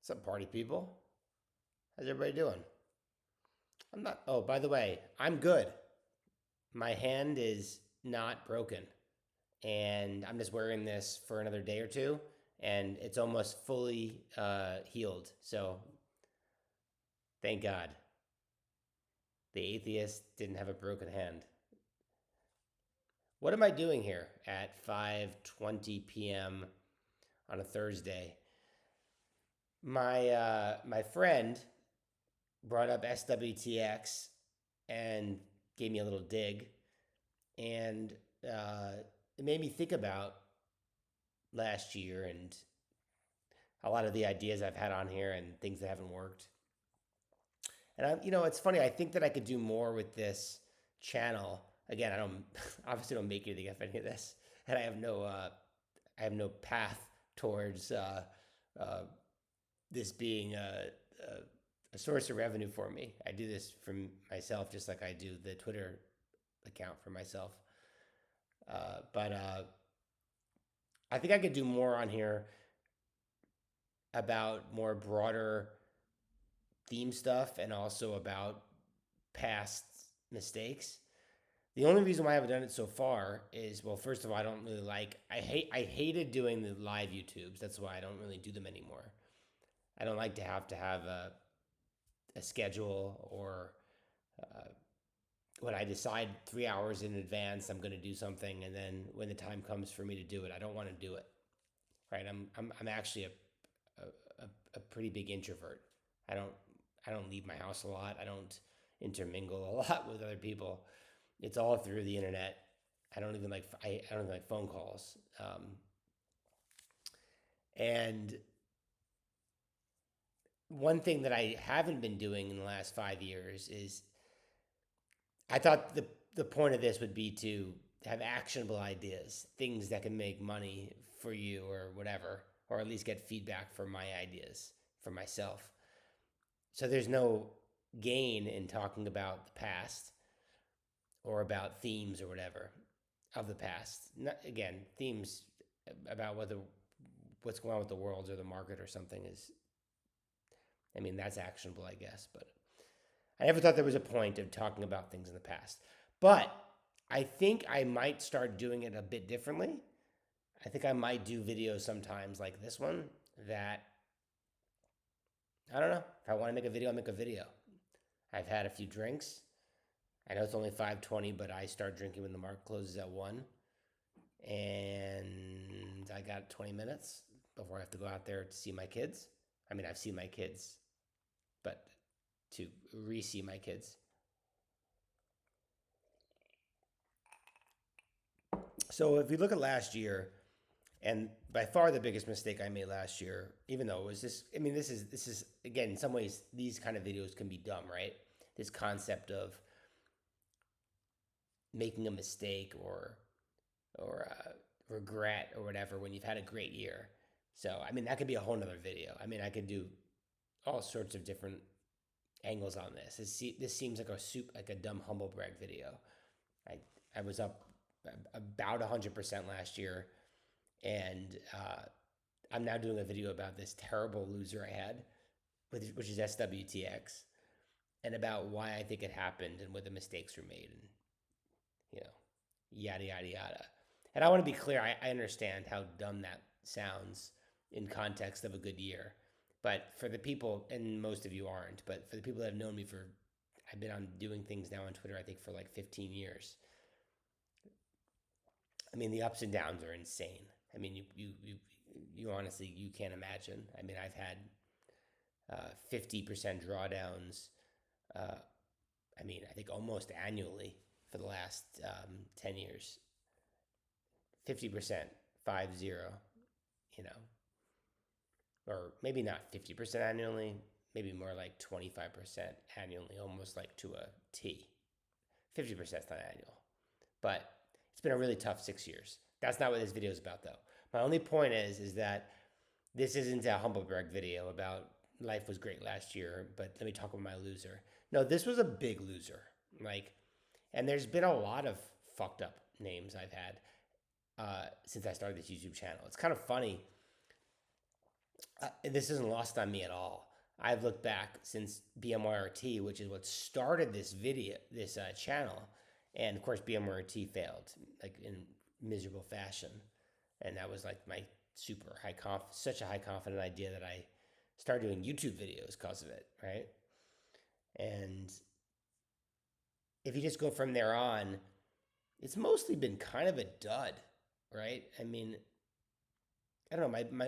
What's up, party people? How's everybody doing? I'm not. Oh, by the way, I'm good. My hand is not broken, and I'm just wearing this for another day or two, and it's almost fully healed. So thank God the atheist didn't have a broken hand. What am I doing here at 5:20 p.m. on a Thursday? My friend brought up SWTX and gave me a little dig, and uh, it made me think about last year and a lot of the ideas I've had on here and things that haven't worked. And it's funny. I think that I could do more with this channel. Again, I don't obviously don't make anything of any of this, and I have no path towards uh, this being a source of revenue for me. I do this for myself, just like I do the Twitter account for myself. But I think I could do more on here about more broader theme stuff and also about past mistakes. The only reason why I haven't done it so far is, well, first of all, I don't really like. I hated doing the live YouTubes. That's why I don't really do them anymore. I don't like to have a schedule or when I decide 3 hours in advance I'm going to do something, and then when the time comes for me to do it, I don't want to do it. Right? I'm actually a pretty big introvert. I don't I don't leave my house a lot. I don't intermingle a lot with other people. It's all through the internet. I don't even like phone calls. And one thing that I haven't been doing in the last 5 years is I thought the point of this would be to have actionable ideas, things that can make money for you or whatever, or at least get feedback for my ideas for myself. So there's no gain in talking about the past or about themes or whatever of the past. Not, again, themes about what's going on with the world or the market or something is, I mean, that's actionable, I guess. But I never thought there was a point of talking about things in the past. But I think I might start doing it a bit differently. I think I might do videos sometimes like this one that, I don't know. If I want to make a video, I'll make a video. I've had a few drinks. I know it's only 5:20, but I start drinking when the market closes at 1. And I got 20 minutes before I have to go out there to see my kids. I mean, I've seen my kids, but to re-see my kids. So if you look at last year, and by far the biggest mistake I made last year, even though it was this, I mean, this is again, in some ways, these kind of videos can be dumb, right? This concept of making a mistake or regret or whatever when you've had a great year. So I mean, that could be a whole nother video. I mean, I could do all sorts of different angles on this. This seems like a dumb humble brag video. I I was up about 100% last year, and I'm now doing a video about this terrible loser I had, which is SWTX, and about why I think it happened and what the mistakes were made, and you know, yada yada yada. And I want to be clear. I understand how dumb that sounds in context of a good year, but for the people, and most of you aren't, but for the people that have known me for, I've been on doing things now on Twitter, I think for like 15 years. I mean, the ups and downs are insane. I mean, you honestly, you can't imagine. I mean, I've had 50% drawdowns. Uh, I mean, I think almost annually for the last 10 years. 50%, 50, you know, or maybe not 50% annually, maybe more like 25% annually, almost like to a T. 50% is not annual, but it's been a really tough 6 years. That's not what this video is about, though. My only point is that this isn't a Humbleberg video about life was great last year, but let me talk about my loser. No, this was a big loser. Like, and there's been a lot of fucked up names I've had since I started this YouTube channel. It's kind of funny. This isn't lost on me at all. I've looked back since BMYRT, which is what started this channel, and of course BMYRT failed like in miserable fashion, and that was like my such a high confident idea that I started doing YouTube videos because of it, right? And if you just go from there on, it's mostly been kind of a dud, right? I mean, I don't know.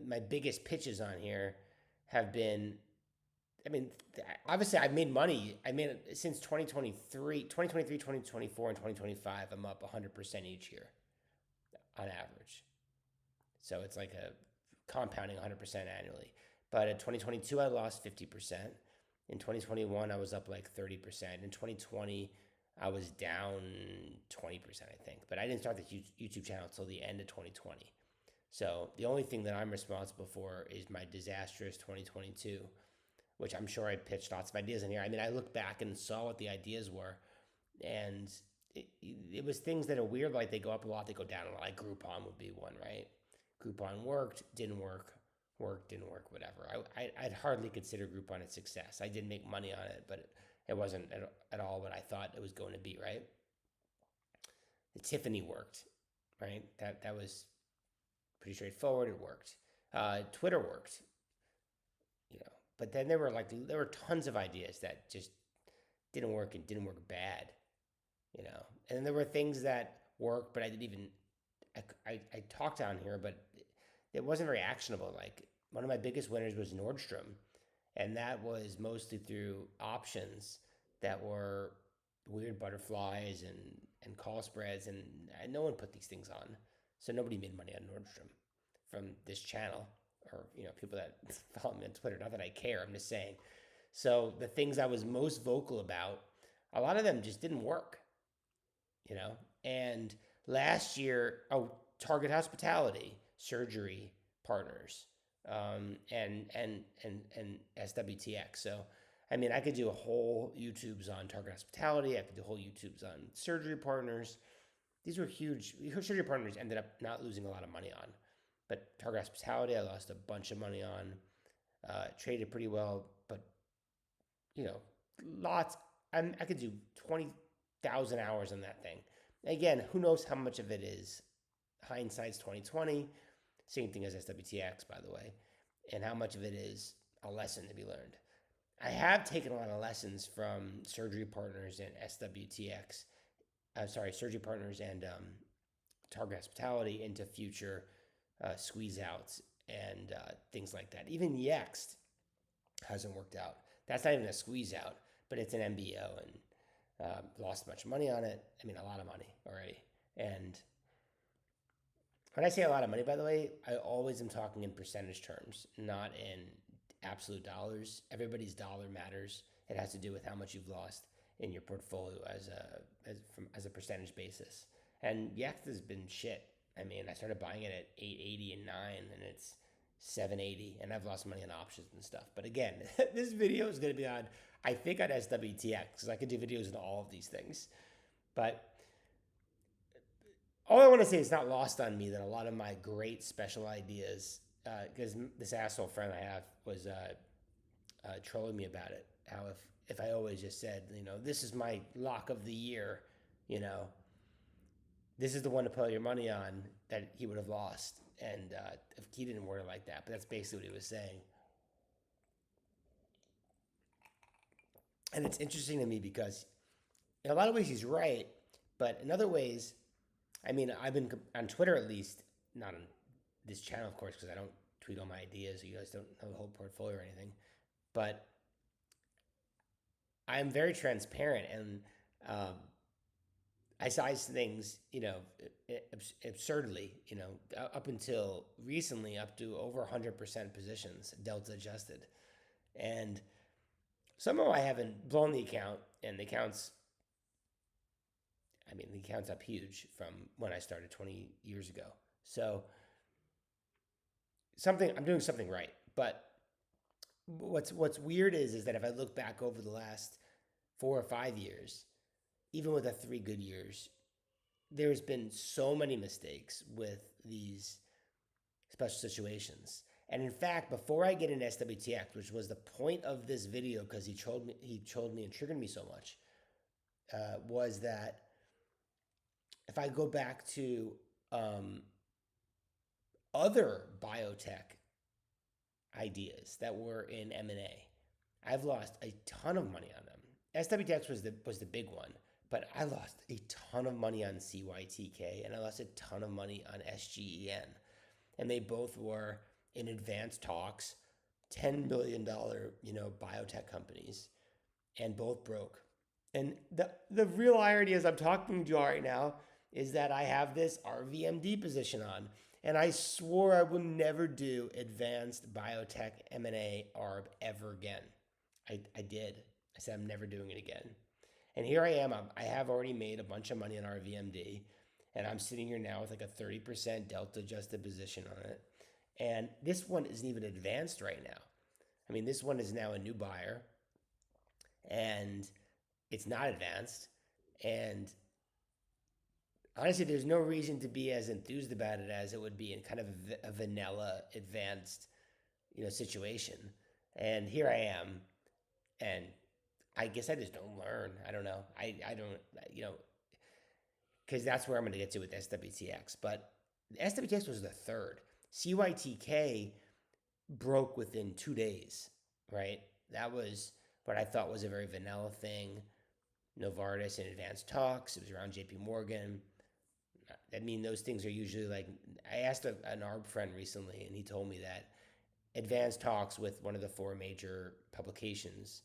My biggest pitches on here have been. I mean, obviously, I've made money. I made it since 2023, 2024, and 2025. I'm up 100% each year on average. So it's like a compounding 100% annually. But in 2022, I lost 50%. In 2021, I was up like 30%. In 2020, I was down 20%, I think. But I didn't start the YouTube channel until the end of 2020. So the only thing that I'm responsible for is my disastrous 2022, which I'm sure I pitched lots of ideas in here. I mean, I looked back and saw what the ideas were, and it was things that are weird, like they go up a lot, they go down a lot. Like Groupon would be one, right? Groupon worked, didn't work, worked, didn't work, whatever. I'd hardly consider Groupon a success. I did make money on it, but it wasn't at all what I thought it was going to be, right? The Tiffany worked, right? That was pretty straightforward. It worked. Twitter worked, you know. But then there were tons of ideas that just didn't work and didn't work bad, you know. And then there were things that worked, but I didn't even I talked on here, but it wasn't very actionable. Like one of my biggest winners was Nordstrom, and that was mostly through options that were weird butterflies and call spreads, and no one put these things on, so nobody made money on Nordstrom from this channel or people that follow me on Twitter. Not that I care, I'm just saying. So the things I was most vocal about, a lot of them just didn't work, you know. And last year, Target Hospitality, Surgery Partners, and SWTX. So, I mean, I could do a whole YouTubes on Target Hospitality. I could do whole YouTubes on Surgery Partners. These were huge. Surgery Partners ended up not losing a lot of money on, but Target Hospitality, I lost a bunch of money on. Traded pretty well, but lots. I could do 20,000 hours on that thing. Again, who knows how much of it is hindsight's 2020. Same thing as SWTX, by the way, and how much of it is a lesson to be learned. I have taken a lot of lessons from Surgery Partners and SWTX. Surgery Partners and Target Hospitality into future squeeze outs and things like that. Even Yext hasn't worked out. That's not even a squeeze out, but it's an MBO, and lost much money on it. I mean, a lot of money already. And when I say a lot of money, by the way, I always am talking in percentage terms, not in absolute dollars. Everybody's dollar matters. It has to do with how much you've lost in your portfolio as a percentage basis. And Yext has been shit. I mean, I started buying it at 880 and 9, and it's 780, and I've lost money on options and stuff. But again, this video is going to be on, I think, on SWTX, because I could do videos on all of these things. But all I want to say is not lost on me that a lot of my great special ideas, because this asshole friend I have was trolling me about it. How if I always just said, this is my lock of the year, this is the one to put your money on, that he would have lost. And if he didn't word it like that, but that's basically what he was saying. And it's interesting to me because in a lot of ways he's right, but in other ways, I mean, I've been on Twitter, at least, not on this channel, of course, because I don't tweet all my ideas. So you guys don't know the whole portfolio or anything. But I'm very transparent, and I size things, absurdly, up until recently, up to over 100% positions, delta adjusted. And somehow I haven't blown the account, and the account's up huge from when I started 20 years ago. So I'm doing something right. But what's weird is that if I look back over the last 4 or 5 years, even with the 3 good years, there's been so many mistakes with these special situations. And in fact, before I get into SWTX, which was the point of this video, because he told me and triggered me so much, was that if I go back to other biotech ideas that were in M&A, I've lost a ton of money on them. SWTX was the big one, but I lost a ton of money on CYTK and I lost a ton of money on SGEN. And they both were in advanced talks, $10 billion, biotech companies, and both broke. And the real irony as I'm talking to you right now is that I have this RVMD position on. And I swore I would never do advanced biotech M&A ARB ever again. I did. I said I'm never doing it again. And here I am. I have already made a bunch of money on RVMD. And I'm sitting here now with like a 30% delta adjusted position on it. And this one isn't even advanced right now. I mean, this one is now a new buyer. And it's not advanced. And honestly, there's no reason to be as enthused about it as it would be in kind of a vanilla advanced, situation. And here I am, and I guess I just don't learn. I don't know. I don't, because that's where I'm going to get to with SWTX. But SWTX was the third. CYTK broke within 2 days, right? That was what I thought was a very vanilla thing. Novartis in advanced talks. It was around JP Morgan. I mean, those things are usually like, I asked an ARB friend recently, and he told me that advanced talks with one of the four major publications,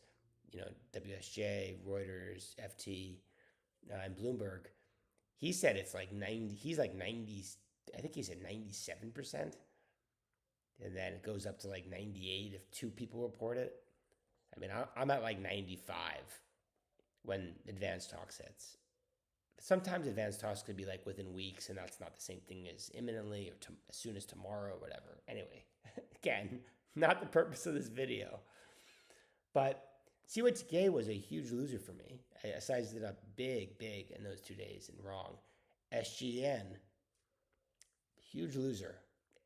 WSJ, Reuters, FT, and Bloomberg, he said it's like 90, he's like 90, I think he said 97%. And then it goes up to like 98 if two people report it. I mean, I'm at like 95 when advanced talks hits. Sometimes advanced talks could be like within weeks, and that's not the same thing as imminently or as soon as tomorrow or whatever. Anyway, again, not the purpose of this video. But CYTK was a huge loser for me. I sized it up big in those 2 days and wrong. SGN, huge loser.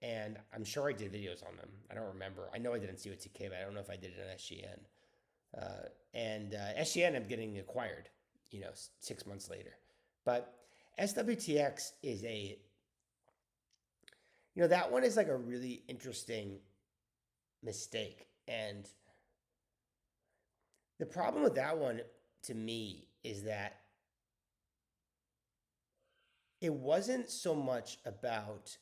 And I'm sure I did videos on them. I don't remember. I know I did on CYTK, but I don't know if I did it on SGN. And SGN ended up getting acquired, 6 months later. But SWTX is that one is like a really interesting mistake. And the problem with that one to me is that it wasn't so much about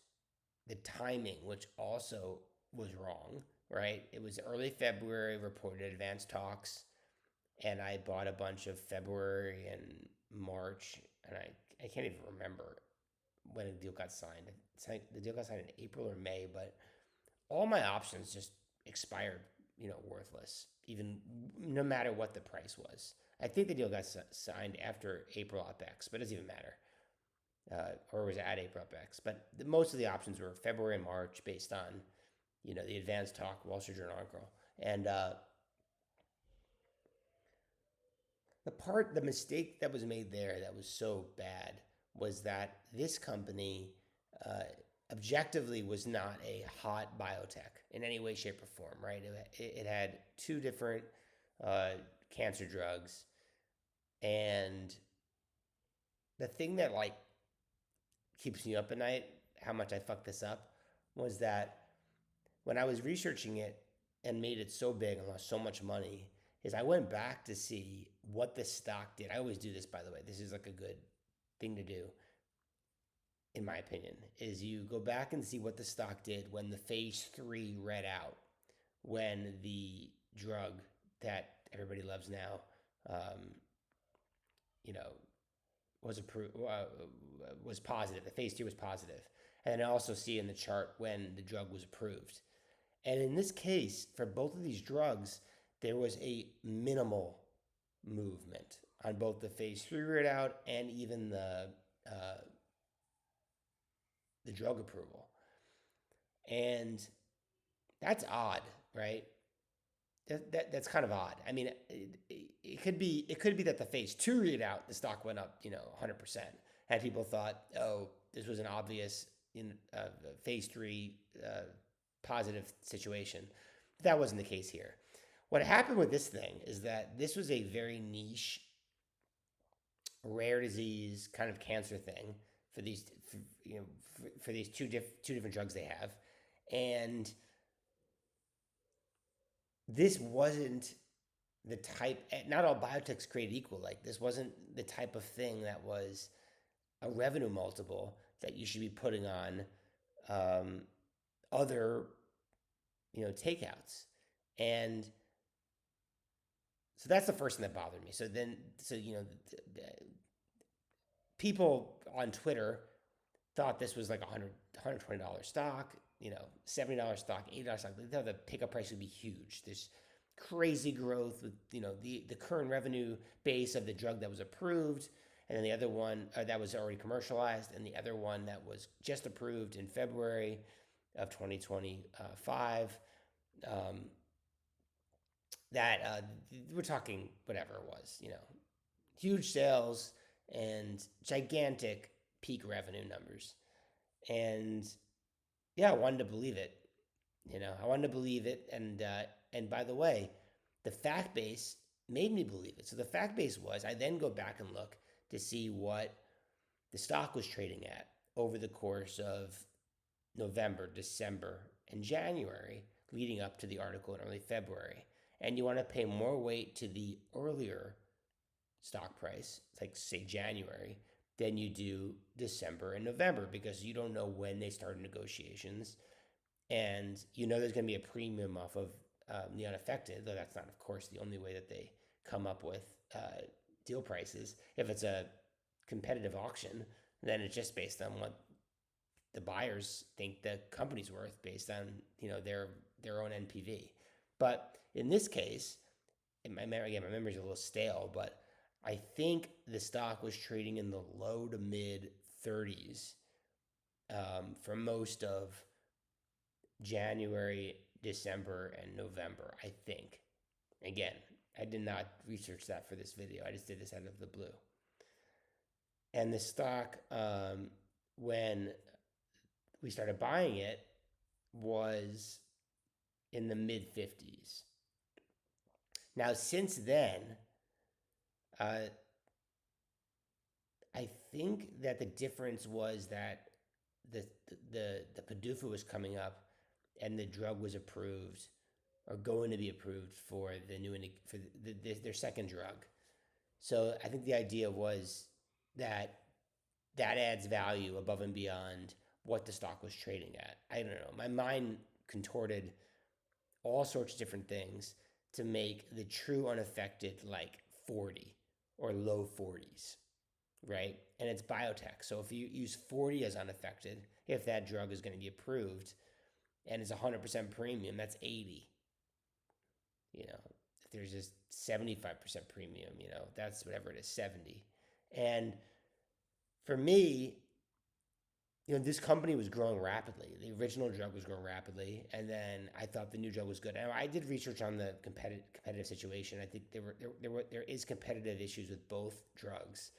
the timing, which also was wrong, right? It was early February, reported advanced talks, and I bought a bunch of February and March, and I can't even remember when the deal got signed. The deal got signed in April or May, but all my options just expired, worthless, even no matter what the price was. I think the deal got signed after April UpX, but it doesn't even matter. Or was it at April UpX? But most of the options were February and March based on, the advanced talk, Wall Street Journal article. And the mistake that was made there that was so bad was that this company objectively was not a hot biotech in any way, shape, or form, right? It had two different cancer drugs. And the thing that keeps me up at night, how much I fucked this up, was that when I was researching it and made it so big and lost so much money, is I went back to see what the stock did. I always do this, by the way. This is like a good thing to do, in my opinion, is you go back and see what the stock did when the phase 3 read out, when the drug that everybody loves now, was approved, was positive. The phase 2 was positive. And I also see in the chart when the drug was approved. And in this case, for both of these drugs, there was a minimal movement on both the phase 3 readout and even the drug approval. And that's odd, right? That's kind of odd. I mean, it could be that the phase 2 readout, the stock went up, 100%. And people thought, oh, this was an obvious phase 3 positive situation. That wasn't the case here. What happened with this thing is that this was a very niche, rare disease kind of cancer thing for these, for these two different drugs they have, and this wasn't the type. Not all biotechs created equal. Like this wasn't the type of thing that was a revenue multiple that you should be putting on um, other takeouts. And so that's the first thing that bothered me. People on Twitter thought this was like $120 stock, $70 stock, $80 stock. They thought the pickup price would be huge. There's crazy growth with the current revenue base of the drug that was approved, and then the other one that was already commercialized, and the other one that was just approved in February of 2025. That we're talking whatever it was, huge sales and gigantic peak revenue numbers. And yeah, I wanted to believe it. I wanted to believe it. And by the way, the fact base made me believe it. So the fact base was I then go back and look to see what the stock was trading at over the course of November, December, and January, leading up to the article in early February. And you want to pay more weight to the earlier stock price, like say January, than you do December and November, because you don't know when they started negotiations. And there's going to be a premium off of the unaffected, though that's not, of course, the only way that they come up with deal prices. If it's a competitive auction, then it's just based on what the buyers think the company's worth based on their own NPV. But in this case, my memory's a little stale, but I think the stock was trading in the low to mid 30s for most of January, December, and November, I think. Again, I did not research that for this video. I just did this out of the blue. And the stock, when we started buying it, was in the mid 50s. Now, since then, I think that the difference was that the PDUFA was coming up, and the drug was approved or going to be approved for their second drug. So I think the idea was that adds value above and beyond what the stock was trading at. I don't know. My mind contorted all sorts of different things to make the true unaffected like 40 or low 40s, right? And it's biotech. So if you use 40 as unaffected, if that drug is going to be approved and it's 100% premium, that's 80. If there's just 75% premium, that's whatever it is, 70. And for me, this company was growing rapidly. The original drug was growing rapidly, and then I thought the new drug was good. And I did research on the competitive situation. I think there is competitive issues with both drugs.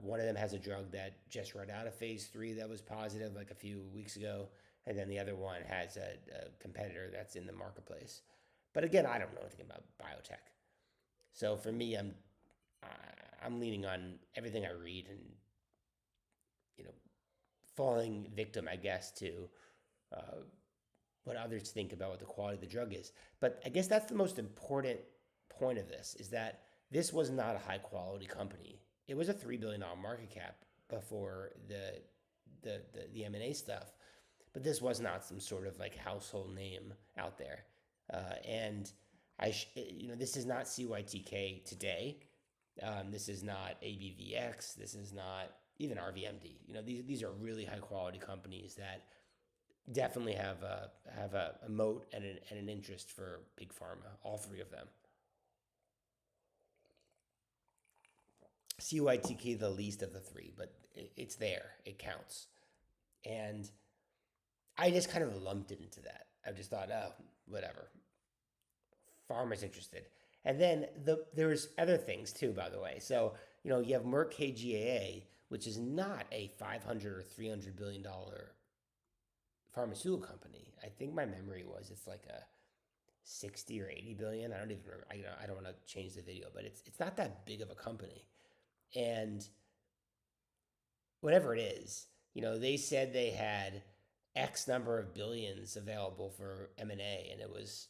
One of them has a drug that just read out of phase 3 that was positive like a few weeks ago, and then the other one has a competitor that's in the marketplace. But again, I don't know anything about biotech, so for me, I'm leaning on everything I read and falling victim, I guess, to what others think about what the quality of the drug is. But I guess that's the most important point of this, is that this was not a high quality company. It was a $3 billion market cap before the M&A stuff, but this was not some sort of like household name out there. And this is not CYTK today. This is not ABVX. This is not even RVMD. These are really high quality companies that definitely have a moat and an interest for big pharma. All three of them. CYTK the least of the three, but it's there. It counts. And I just kind of lumped it into that. I just thought, oh, whatever. Pharma's interested. And then there's other things too, by the way. So, you have Merck KGaA, which is not a $500 or $300 billion pharmaceutical company. I think my memory was it's like a 60 or 80 billion. I don't even remember. I don't want to change the video, but it's not that big of a company. And whatever it is, they said they had X number of billions available for M&A, and it was,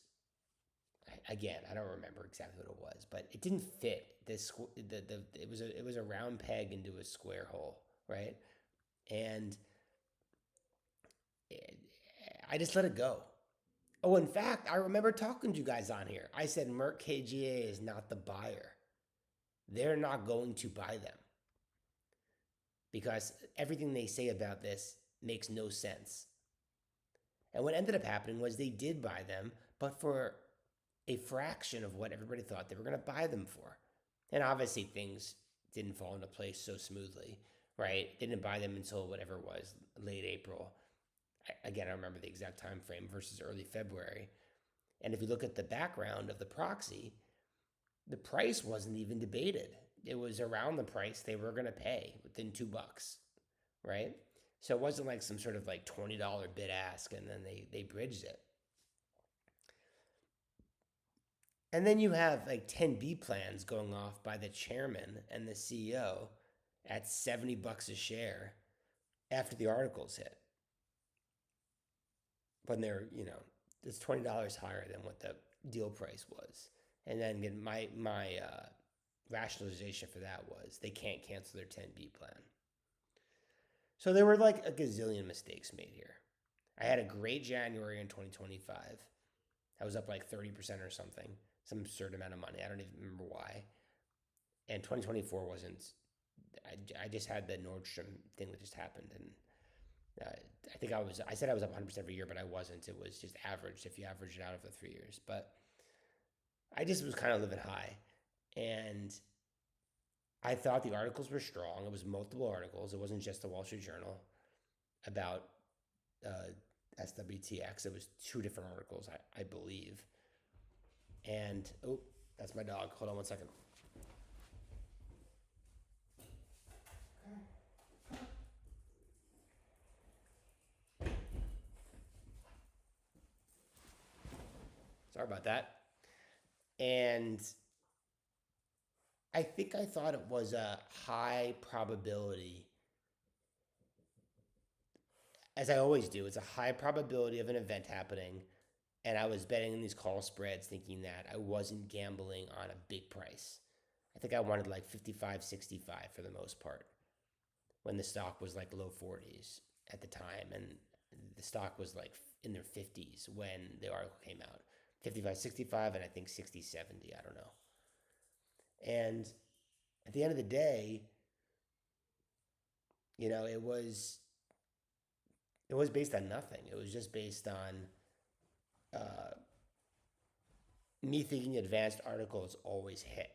again, I don't remember exactly what it was, but it didn't fit this. It was a round peg into a square hole, right? And I just let it go. Oh, in fact, I remember talking to you guys on here. I said Merck KGaA is not the buyer. They're not going to buy them because everything they say about this makes no sense. And what ended up happening was they did buy them, but for a fraction of what everybody thought they were going to buy them for. And obviously things didn't fall into place so smoothly, right? They didn't buy them until whatever it was, late April. Again, I don't remember the exact time frame versus early February. And if you look at the background of the proxy, the price wasn't even debated. It was around the price they were going to pay within $2, right? So it wasn't like some sort of like $20 bid ask and then they bridged it. And then you have like 10B plans going off by the chairman and the CEO at $70 a share after the articles hit. When they're, it's $20 higher than what the deal price was. And then again, my rationalization for that was they can't cancel their 10B plan. So there were like a gazillion mistakes made here. I had a great January in 2025. I was up like 30% or something, some absurd amount of money. I don't even remember why. And 2024 wasn't, I just had the Nordstrom thing that just happened. And I said I was up 100% every year, but I wasn't. It was just averaged if you average it out over 3 years. But I just was kind of living high. And I thought the articles were strong. It was multiple articles. It wasn't just the Wall Street Journal about SWTX. It was 2 different articles, I believe. And, oh, that's my dog. Hold on one second. Sorry about that. And I think I thought it was a high probability, as I always do, it's a high probability of an event happening. And I was betting in these call spreads thinking that I wasn't gambling on a big price. I think I wanted like 55, 65 for the most part when the stock was like low 40s at the time. And the stock was like in their 50s when the article came out. 55, 65, and I think 60, 70, I don't know. And at the end of the day, it was based on nothing. It was just based on me thinking advanced articles always hit.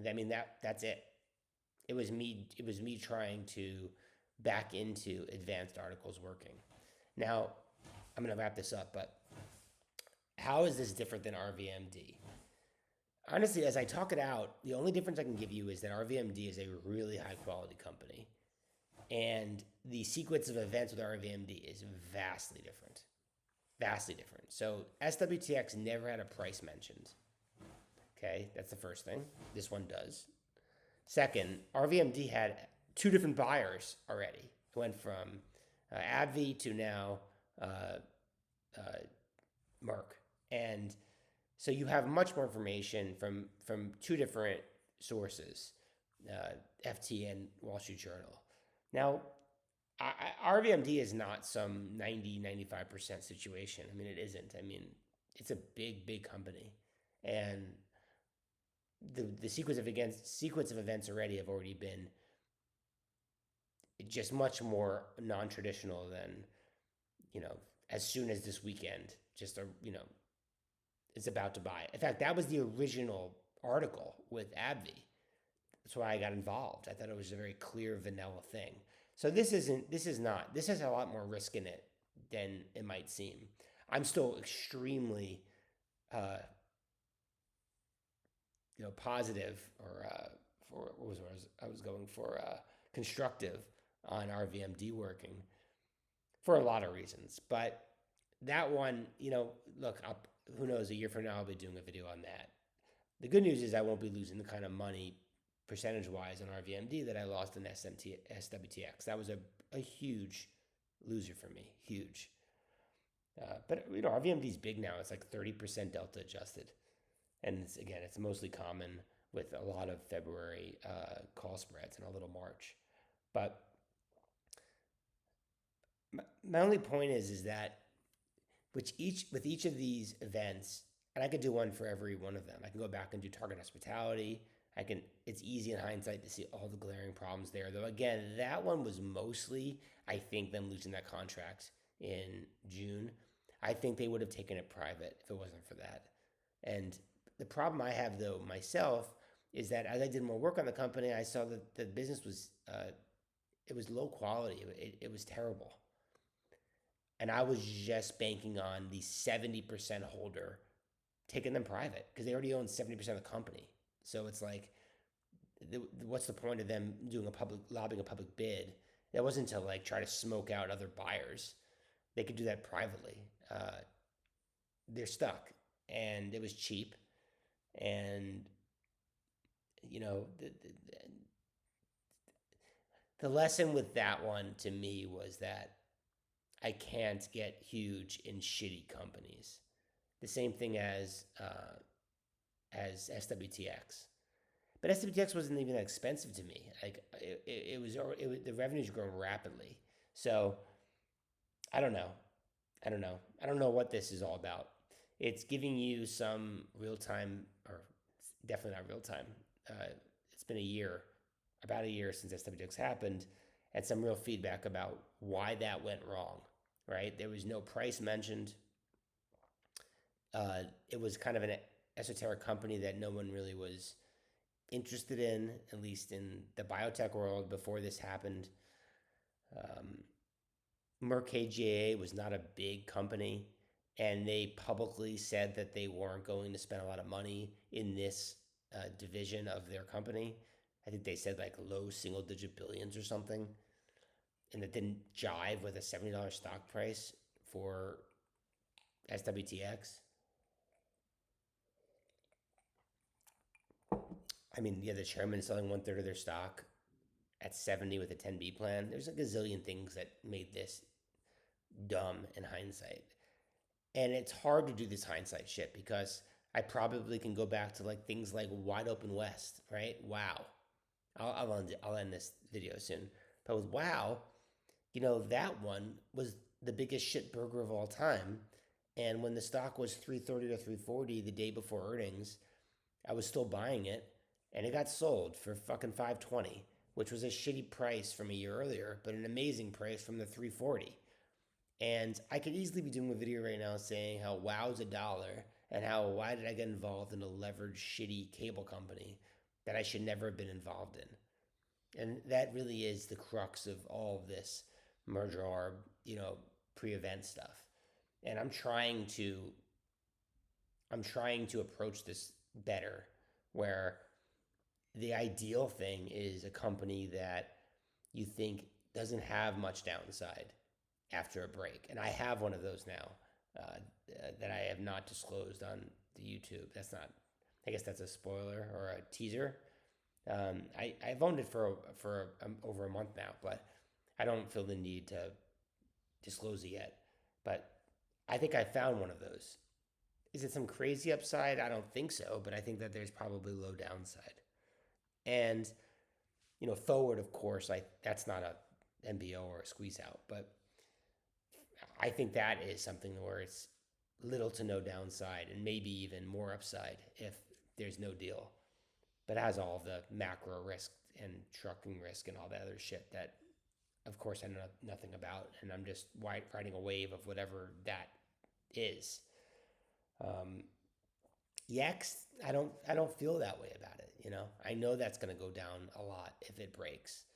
I mean that's it. It was me trying to back into advanced articles working. Now, I'm going to wrap this up, but how is this different than RVMD? Honestly, as I talk it out, the only difference I can give you is that RVMD is a really high quality company. And the sequence of events with RVMD is vastly different. Vastly different. So SWTX never had a price mentioned. Okay, that's the first thing. This one does. Second, RVMD had 2 different buyers already. It went from AbbVie to now Merck. And so you have much more information from 2 different sources, FT and Wall Street Journal. Now, RVMD is not some 90, 95% situation. I mean, it isn't. I mean, it's a big, big company. And the sequence of events already have already been just much more non-traditional than, as soon as this weekend, it's about to buy. In fact, that was the original article with AbbVie. That's why I got involved. I thought it was a very clear vanilla thing. So this has a lot more risk in it than it might seem. I'm still extremely, positive for what was I was going for constructive on RVMD working for a lot of reasons. But that one, look, who knows, a year from now I'll be doing a video on that. The good news is I won't be losing the kind of money percentage wise on RVMD that I lost in SWTX. That was a huge loser for me, huge. But RVMD is big now. It's like 30% delta adjusted, and it's mostly common with a lot of February call spreads and a little March. But my only point is that with each of these events, and I could do one for every one of them. I can go back and do target hospitality. It's easy in hindsight to see all the glaring problems there. Though again, that one was mostly, I think, them losing that contract in June. I think they would have taken it private if it wasn't for that. And the problem I have though myself is that as I did more work on the company, I saw that the business was it was low quality. It was terrible. And I was just banking on the 70% holder taking them private because they already own 70% of the company. So it's like, what's the point of them lobbying a public bid? That wasn't to like try to smoke out other buyers. They could do that privately. They're stuck, and it was cheap. And the lesson with that one to me was that I can't get huge in shitty companies. The same thing as SWTX. But SWTX wasn't even that expensive to me. Like it was the revenues were growing rapidly. So I don't know. I don't know what this is all about. It's giving you some real time, or definitely not real time. It's been about a year since SWTX happened, and some real feedback about why that went wrong. Right? There was no price mentioned. It was kind of an esoteric company that no one really was interested in, at least in the biotech world before this happened. Merck KGaA was not a big company, and they publicly said that they weren't going to spend a lot of money in this division of their company. I think they said like low single digit billions or something, and that didn't jive with a $70 stock price for SWTX. I mean, yeah, the chairman is selling 1/3 of their stock at 70 with a 10B plan. There's a gazillion things that made this dumb in hindsight. And it's hard to do this hindsight shit because I probably can go back to like things like Wide Open West, right? Wow. I'll end this video soon. But with Wow, that one was the biggest shit burger of all time. And when the stock was 330 to 340 the day before earnings, I was still buying it, and it got sold for fucking 520, which was a shitty price from a year earlier, but an amazing price from the 340. And I could easily be doing a video right now saying how Wow's $1 and how why did I get involved in a leveraged shitty cable company that I should never have been involved in. And that really is the crux of all of this merger arb, pre-event stuff. And I'm trying to approach this better, where the ideal thing is a company that you think doesn't have much downside after a break. And I have one of those now that I have not disclosed on the YouTube. I guess that's a spoiler or a teaser. I've owned it for over a month now, but I don't feel the need to disclose it yet. But I think I found one of those. Is it some crazy upside? I don't think so, but I think that there's probably low downside. And, forward, of course, that's not a MBO or a squeeze out, but I think that is something where it's little to no downside and maybe even more upside if there's no deal. But it has all the macro risk and trucking risk and all that other shit that, of course, I know nothing about, and I'm just riding a wave of whatever that is. Yext, I don't feel that way about it. I know that's going to go down a lot if it breaks.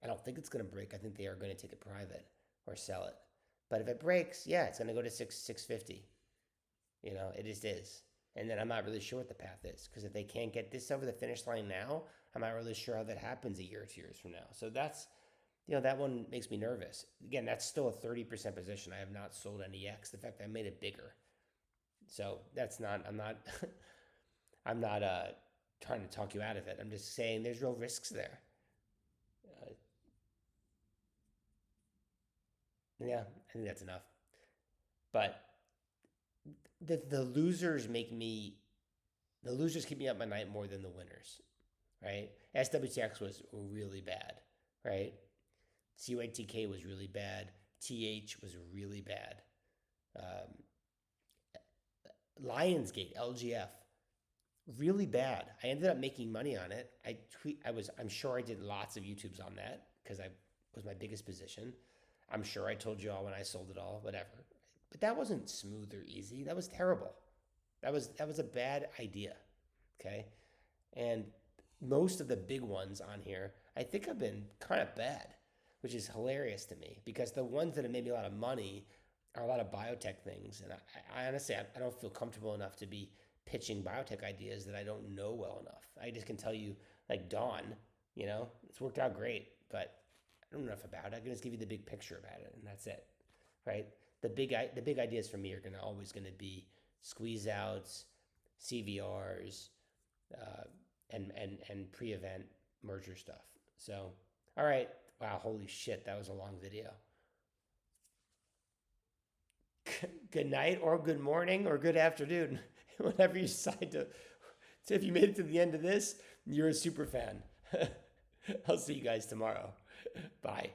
I don't think it's going to break. I think they are going to take it private or sell it. But if it breaks, yeah, it's going to go to 650. It just is. And then I'm not really sure what the path is, because if they can't get this over the finish line now, I'm not really sure how that happens a year or 2 years from now. So that's that one makes me nervous. Again, that's still a 30% position. I have not sold any X. In fact, I made it bigger. So that's not, I'm not, I'm not trying to talk you out of it. I'm just saying there's real risks there. Uh, yeah, I think that's enough. But the losers make me, the losers keep me up at night more than the winners, right? SWTX was really bad, right? CYTK was really bad. TH was really bad. Um, Lionsgate, LGF, really bad. I ended up making money on it. I'm sure I did lots of YouTubes on that because I was my biggest position. I'm sure I told you all when I sold it all, whatever. But that wasn't smooth or easy. That was terrible. That was a bad idea. Okay. And most of the big ones on here, I think have been kind of bad, which is hilarious to me because the ones that have made me a lot of money are a lot of biotech things. And I honestly, I don't feel comfortable enough to be pitching biotech ideas that I don't know well enough. I just can tell you, like Dawn, it's worked out great, but I don't know enough about it. I can just give you the big picture about it, and that's it, right? The big ideas for me are always going to be squeeze outs, CVRs, uh, and pre-event merger stuff. So, all right, wow, holy shit, that was a long video. Good night or good morning or good afternoon, whatever you decide to. So if you made it to the end of this, you're a super fan. I'll see you guys tomorrow. Bye.